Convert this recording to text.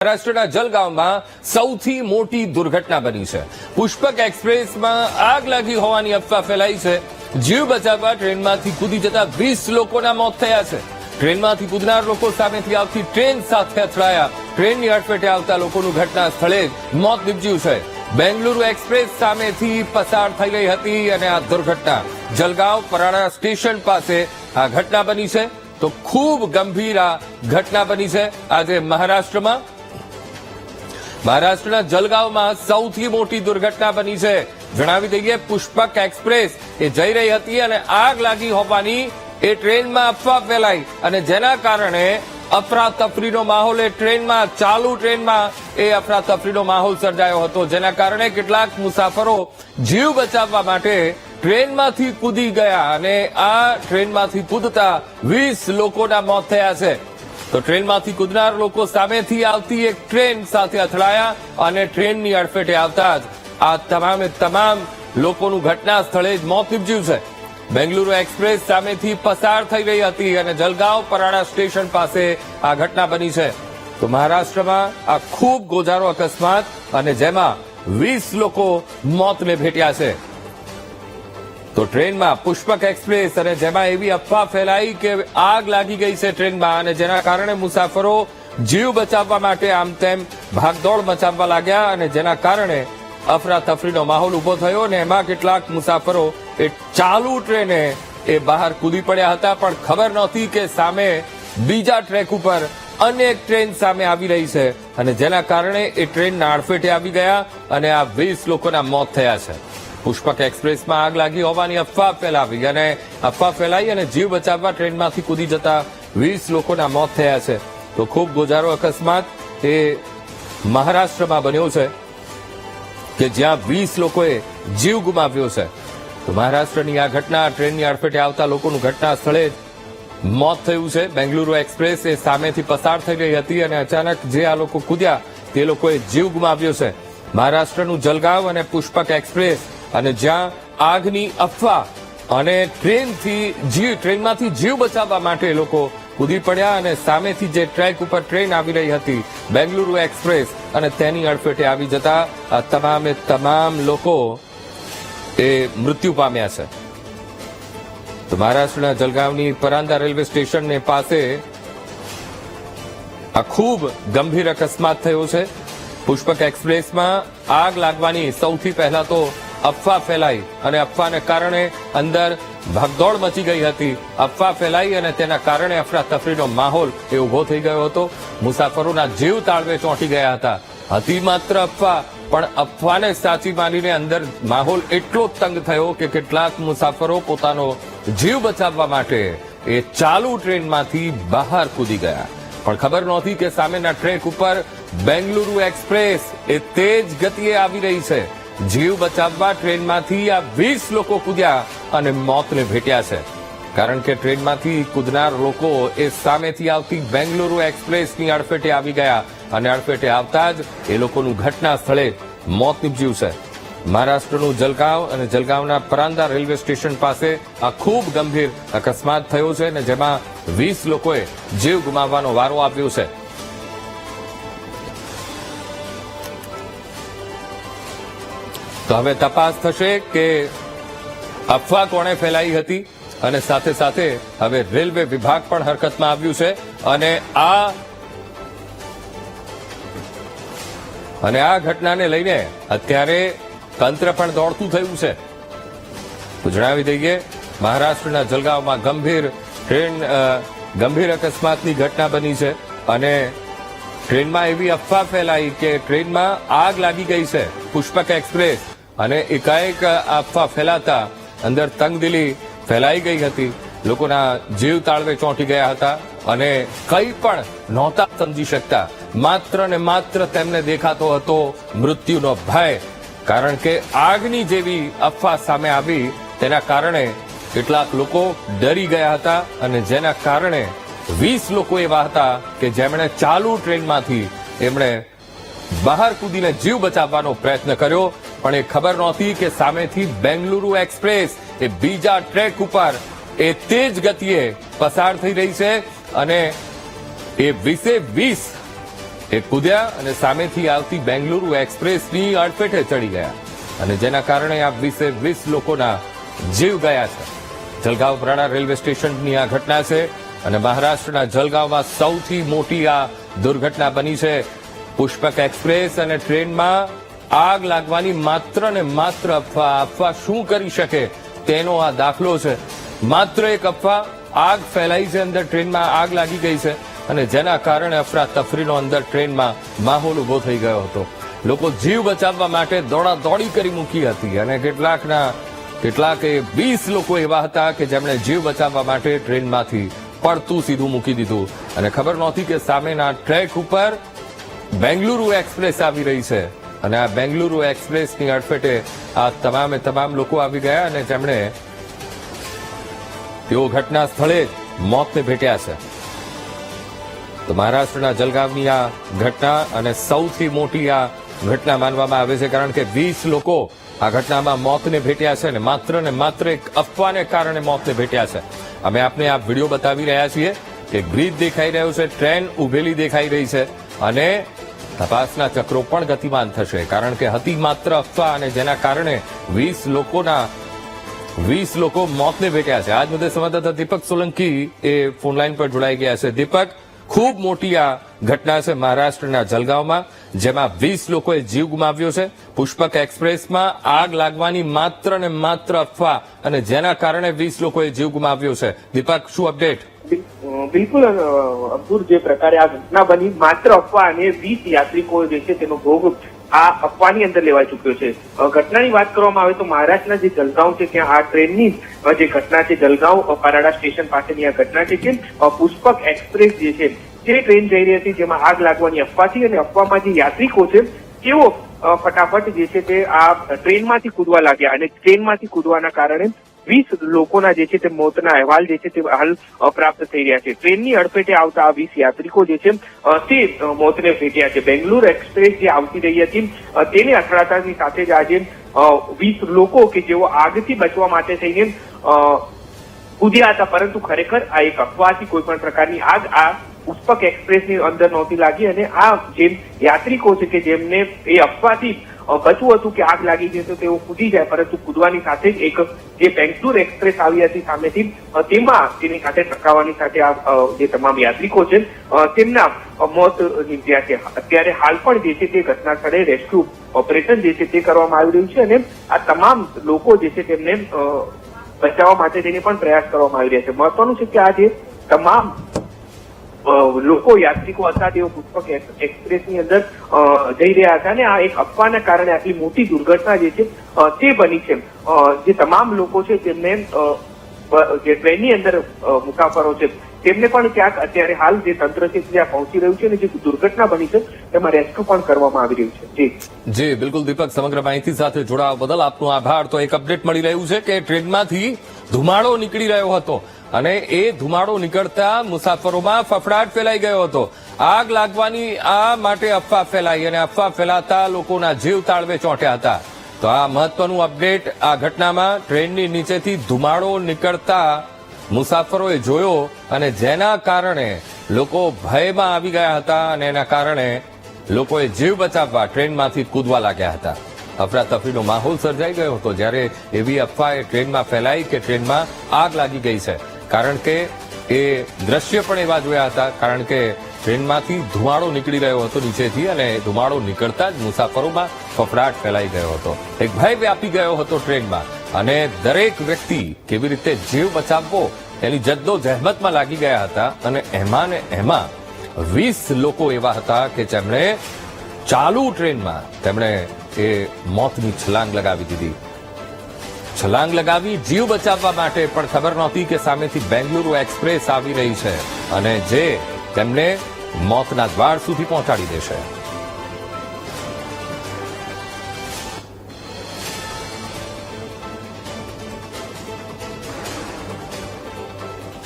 મહારાષ્ટ્રના જલગાંવમાં સૌથી મોટી દુર્ઘટના બની છે. પુષ્પક એક્સપ્રેસમાં આગ લાગી હોવાની અફવા ફેલાઈ છે. જીવ બચાવવા ટ્રેનમાંથી કૂદી જતા 20 લોકોના મોત થયા છે. ટ્રેનમાંથી કૂદનાર લોકો સામેથી આવતી ટ્રેન સાથે અથડાયા. ટ્રેનની અડફેટે આવતા લોકોનું ઘટના સ્થળે જ મોત નીપજ્યું છે. બેંગલુરુ એક્સપ્રેસ સામેથી પસાર થઈ રહી હતી અને આ દુર્ઘટના જલગાંવ પરાણા સ્ટેશન પાસે આ ઘટના બની છે. તો ખૂબ ગંભીર આ ઘટના બની છે. આજે મહારાષ્ટ્રના જલગાંવમાં સૌથી મોટી દુર્ઘટના બની છે. જણાવી દઈએ, પુષ્પક એક્સપ્રેસ એ જઈ રહી હતી અને આગ લાગી હોવાની એ ટ્રેનમાં અફવા ફેલાઈ અને જેના કારણે અફરાતફરીનો માહોલ એ ટ્રેનમાં ચાલુ ટ્રેનમાં એ અફરાતફરીનો માહોલ સર્જાયો હતો. જેના કારણે કેટલાક મુસાફરો જીવ બચાવવા માટે ટ્રેનમાંથી કૂદી ગયા અને આ ટ્રેનમાંથી કૂદતા 20 લોકોના મોત થયા છે. તો ટ્રેનમાંથી કૂદનાર લોકો સામેથી આવતી એક ટ્રેન સાથે અથડાયા અને ટ્રેનની અડફેટે આવતા જ આ તમામ લોકોનું ઘટના સ્થળે જ મોત નીપજ્યું છે. બેંગલુરુ એક્સપ્રેસ સામેથી પસાર થઈ રહી હતી અને જલગાંવ પરાણા સ્ટેશન પાસે આ ઘટના બની છે. તો મહારાષ્ટ્રમાં આ ખૂબ ગોઝારો અકસ્માત અને જેમાં 20 લોકો મોતને ભેટ્યા છે. તો ટ્રેનમાં પુષ્પક એક્સપ્રેસ અને જેમાં એવી અફવા ફેલાઈ કે આગ લાગી ગઈ છે ટ્રેનમાં અને જેના કારણે મુસાફરો જીવ બચાવવા માટે આમ તેમ ભાગદોડ મચાવવા લાગ્યા અને જેના કારણે અફરાતફરીનો માહોલ ઉભો થયો અને એમાં કેટલાક મુસાફરો એ ચાલુ ટ્રેને એ બહાર કૂદી પડ્યા હતા. પણ ખબર નહોતી કે સામે બીજા ટ્રેક ઉપર અન્ય એક ટ્રેન સામે આવી રહી છે અને જેના કારણે એ ટ્રેનના અડફેટે આવી ગયા અને આ 20 લોકોના મોત થયા છે. પુષ્પક એક્સપ્રેસમાં આગ લાગી હોવાની અફવા ફેલાઈ અને જીવ બચાવવા ટ્રેનમાંથી કૂદી જતા 20 લોકોના મોત થયા છે. તો ખૂબ ગોઝારો અકસ્માત એ મહારાષ્ટ્રમાં બન્યો છે કે જ્યાં 20 લોકોએ જીવ ગુમાવ્યો છે. તો મહારાષ્ટ્રની આ ઘટના ટ્રેનની અડફેટે આવતા લોકોનું ઘટના સ્થળે જ મોત થયું છે. બેંગલુરુ એક્સપ્રેસ એ સામેથી પસાર થઈ રહી હતી અને અચાનક જે આ લોકો કૂદ્યા તે લોકોએ જીવ ગુમાવ્યો છે. મહારાષ્ટ્રનું જલગાંવ અને પુષ્પક એક્સપ્રેસ અને જ્યાં આગની અફવા અને ટ્રેનમાંથી જીવ બચાવવા માટે લોકો કૂદી પડ્યા અને સામેથી જે ટ્રેક ઉપર ટ્રેન આવી રહી હતી બેંગલુરુ એક્સપ્રેસ અને તેની અડફેટે આવી જતા આ તમામ લોકો એ મૃત્યુ પામ્યા છે. તો મહારાષ્ટ્રના જલગાંવની પરાંદા રેલવે સ્ટેશન પાસે આ ખૂબ ગંભીર અકસ્માત થયો છે. પુષ્પક એક્સપ્રેસમાં આગ લાગવાની સૌથી પહેલા તો અફવા ફેલાઈ અને અફવાને કારણે અંદર ભાગદોડ મચી ગઈ હતી. અફવા ફેલાઈ અને તેના કારણે અફરાતફરીનો માહોલ એ ઉભો થઈ ગયો હતો. મુસાફરોના જીવ તાળવે ચોંટી ગયા હતા. હતી માત્ર અફવા, પણ અફવાને સાચી માનીને અંદર માહોલ એટલો તંગ થયો કે કેટલાક મુસાફરો પોતાનો જીવ બચાવવા માટે એ ચાલુ ટ્રેનમાંથી બહાર કૂદી ગયા. પણ ખબર નહોતી કે સામેના ટ્રેક ઉપર બેંગલુરુ એક્સપ્રેસ એ તેજ ગતિએ આવી રહી છે. જીવ બચાવવા ટ્રેનમાંથી આ 20 લોકો કૂદ્યા અને મોતને ભેટ્યા છે. કારણ કે ટ્રેનમાંથી કૂદનાર લોકો એ સામેથી આવતી બેંગલુરુ એક્સપ્રેસની અડફેટે આવી ગયા અને અડફેટે આવતા જ એ લોકોનું ઘટના સ્થળે મોત નીપજ્યું છે. મહારાષ્ટ્રનું જલગાંવ અને જલગાંવના પરાંદા રેલવે સ્ટેશન પાસે આ ખૂબ ગંભીર અકસ્માત થયો છે અને જેમાં 20 લોકોએ જીવ ગુમાવવાનો વારો આવ્યો છે. તો હવે તપાસ થશે કે અફવા કોણે ફેલાઈ હતી અને સાથે સાથે હવે રેલવે વિભાગ પણ હરકતમાં આવ્યું છે અને આ ઘટનાને લઈને અત્યારે તંત્ર પણ દોડતું થયું છે. તો જણાવી દઈએ, મહારાષ્ટ્રના જલગાંવમાં ગંભીર અકસ્માતની ઘટના બની છે અને ટ્રેનમાં એવી અફવા ફેલાઈ કે ટ્રેનમાં આગ લાગી ગઈ છે પુષ્પક એક્સપ્રેસ અને એકાએક અફવા ફેલાતા અંદર તંગદિલી ફેલાઈ ગઈ હતી. લોકોના જીવ તાળવે ચોંટી ગયા હતા અને કંઈ પણ નહોતા સમજી શકતા. માત્ર ને માત્ર તેમને દેખાતો હતો મૃત્યુનો ભય. કારણ કે આગની જેવી અફવા સામે આવી તેના કારણે કેટલાક લોકો ડરી ગયા હતા અને જેના કારણે 20 લોકો એવા હતા કે જેમણે ચાલુ ટ્રેનમાંથી એમણે બહાર કૂદીને જીવ બચાવવાનો પ્રયત્ન કર્યો. પણ એ ખબર નહોતી કે સામેથી બેંગલુરુ એક્સપ્રેસ એ બીજા ટ્રેક ઉપર એ તેજ ગતિએ પસાર થઈ રહી છે અને એ 20 એ કૂદ્યા અને સામેથી આવતી બેંગલુરુ એક્સપ્રેસની અડફેટે ચડી ગયા અને જેના કારણે આ 20 લોકોના જીવ ગયા છે. જલગાંવ પ્રાણા રેલવે સ્ટેશનની આ ઘટના છે અને મહારાષ્ટ્રના જલગાંવમાં સૌથી મોટી આ દુર્ઘટના બની છે. પુષ્પક એક્સપ્રેસ અને ટ્રેનમાં આગ લાગવાની માત્ર ને માત્ર અફવા શું કરી શકે તેનો આ દાખલો છે. માત્ર એક અફવા, આગ ફેલાઈ છે, અંદર ટ્રેનમાં આગ લાગી ગઈ છે અને જેના કારણે અફરાતફરીનો અંદર ટ્રેનમાં માહોલ ઉભો થઈ ગયો હતો. લોકો જીવ બચાવવા માટે દોડાદોડી કરી મૂકી હતી અને કેટલાકે 20 લોકો એવા હતા કે જેમણે જીવ બચાવવા માટે ટ્રેનમાંથી પડતું સીધું મૂકી દીધું અને ખબર નહોતી કે સામેના ટ્રેક ઉપર બેંગલુરુ એક્સપ્રેસ આવી રહી છે અને આ બેંગલુરુ એક્સપ્રેસની અડફેટે આ તમામ લોકો આવી ગયા અને જેમણે તેઓ ઘટના સ્થળે જ મોતને ભેટ્યા છે. તો મહારાષ્ટ્રના જલગાંવની આ ઘટના અને સૌથી મોટી આ ઘટના માનવામાં આવે છે કારણ કે 20 લોકો આ ઘટનામાં મોતને ભેટ્યા છે અને માત્ર એક અફવાને કારણે મોતને ભેટ્યા છે. અમે આપને આ વિડીયો બતાવી રહ્યા છીએ કે બ્રિજ દેખાઈ રહ્યો છે, ટ્રેન ઉભેલી દેખાઈ રહી છે અને તપાસના ચક્રો પણ ગતિમાન થશે કારણ કે હતી માત્ર અફવા અને જેના કારણે 20 લોકો મોતને ભેટ્યા છે. આજ મુદ્દે સંવાદદાતા દીપક સોલંકી એ ફોનલાઈન પર જોડાઈ ગયા છે. દીપક, ખૂબ મોટી આ ઘટના છે મહારાષ્ટ્રના જલગાંવમાં જેમાં 20 લોકોએ જીવ ગુમાવ્યો છે. પુષ્પક એક્સપ્રેસમાં આગ લાગવાની માત્ર ને માત્ર અફવા અને જેના કારણે 20 લોકોએ જીવ ગુમાવ્યો છે. દીપક, શું અપડેટ? બિલકુલ અબ્દુલ, જે પ્રકારે આ ઘટના બની માત્ર અફવા અને 20 યાત્રિકો જે છે તેનો ભોગ આ અફવાની અંદર લેવાઈ ચુક્યો છે. ઘટનાની વાત કરવામાં આવે તો મહારાષ્ટ્રના જે જલગાંવ છે ત્યાં આ ટ્રેનની જે ઘટના છે, જલગાંવ પારાડા સ્ટેશન પાસેની આ ઘટના છે કે પુષ્પક એક્સપ્રેસ જે છે તે ટ્રેન જઈ રહી હતી જેમાં આગ લાગવાની અફવાથી અને અફવામાં જે યાત્રિકો છે તેઓ ફટાફટ જે છે તે આ ટ્રેનમાંથી કૂદવા લાગ્યા અને ટ્રેનમાંથી કૂદવાના કારણે 20 લોકોના જે છે તે મોતના અહેવાલ જે છે તે હાલ પ્રાપ્ત થઈ રહ્યા છે. ટ્રેનની અડફેટે આવતા આ 20 યાત્રિકો જે છે તે મોતને ભેટ્યા છે. બેંગલુરુ એક્સપ્રેસ જે આવતી રહી હતી તેને અથડાતાની સાથે જ આજે 20 લોકો કે જેઓ આગથી બચવા માટે થઈને કૂદ્યા હતા પરંતુ ખરેખર આ એક અફવાથી કોઈ પણ પ્રકારની આગ આ પુષ્પક એક્સપ્રેસની અંદર નહોતી લાગી અને આ જે યાત્રિકો છે કે જેમને એ અફવાથી બચવું હતું કે આગ લાગી જશે તેઓ કૂદી જાય પરંતુ કૂદવાની સાથે જ એક જે બેંગલુરુ એક્સપ્રેસ આવી હતી સામેથી તેની સાથે ટકરાવવાની સાથે આ જે તમામ યાત્રિકો છે તેમના મોત નીપજ્યા છે. અત્યારે હાલ પણ જે છે તે ઘટના સ્થળે રેસ્ક્યુ ઓપરેશન જે છે તે કરવામાં આવી રહ્યું છે અને આ તમામ લોકો જે છે તેમને બચાવવા માટે તેની પણ પ્રયાસ કરવામાં આવી રહ્યા છે. મહત્વનું છે કે આ જે તમામ લોકો યાત્રિકો હતા તેઓ પુષ્પક એક્સપ્રેસની અંદર જઈ રહ્યા હતા અને આ એક અફવાના કારણે આટલી મોટી દુર્ઘટના જે છે તે બની છે. જે તમામ લોકો છે તેમને જે ટ્રેનની અંદર મુસાફરો છે તેમને પણ ક્યાંક અત્યારે હાલ જે તંત્ર છે ત્યાં પહોંચી રહ્યું છે અને જે દુર્ઘટના બની છે તેમાં રેસ્ક્યુ પણ કરવામાં આવી રહ્યું છે. જી બિલકુલ દીપક, સમગ્ર માહિતી સાથે જોડાવા બદલ આપનો આભાર. તો એક અપડેટ મળી રહ્યું છે કે ટ્રેનમાંથી ધુમાડો નીકળી રહ્યો હતો અને એ ધુમાડો નીકળતા મુસાફરોમાં ફફડાટ ફેલાઈ ગયો હતો. આગ લાગવાની આ માટે અફવા ફેલાઈ અને અફવા ફેલાતા લોકોના જીવ તાળવે ચોંટ્યા હતા. તો આ મહત્વનું અપડેટ આ ઘટનામાં ટ્રેનની નીચેથી ધુમાડો નીકળતા મુસાફરોએ જોયો અને જેના કારણે લોકો ભયમાં આવી ગયા હતા અને એના કારણે લોકોએ જીવ બચાવવા ટ્રેનમાંથી કૂદવા લાગ્યા હતા. અફરાતફરીનો માહોલ સર્જાઈ ગયો હતો જ્યારે એવી અફવા ટ્રેનમાં ફેલાઈ કે ટ્રેનમાં આગ લાગી ગઈ છે કારણ કે એ દ્રશ્ય પણ એવા જોયા હતા કારણ કે ટ્રેનમાંથી ધુમાડો નીકળી રહ્યો હતો નીચેથી અને ધુમાડો નીકળતા જ મુસાફરોમાં ફફડાટ ફેલાઈ ગયો હતો. એક ભય વ્યાપી ગયો હતો ટ્રેનમાં અને દરેક વ્યક્તિ કેવી રીતે જીવ બચાવવો એની જદ્દોજહેમતમાં લાગી ગયા હતા અને એમાં 20 લોકો એવા હતા કે જેમણે ચાલુ ટ્રેનમાં તેમણે એ મોતની છલાંગ લગાવી દીધી. છલાંગ લગાવી જીવ બચાવવા માટે પણ ખબર નહોતી કે સામેથી બેંગલુરુ એક્સપ્રેસ આવી રહી છે અને જે તેમને મોતના દ્વાર સુધી પહોંચાડી દેશે.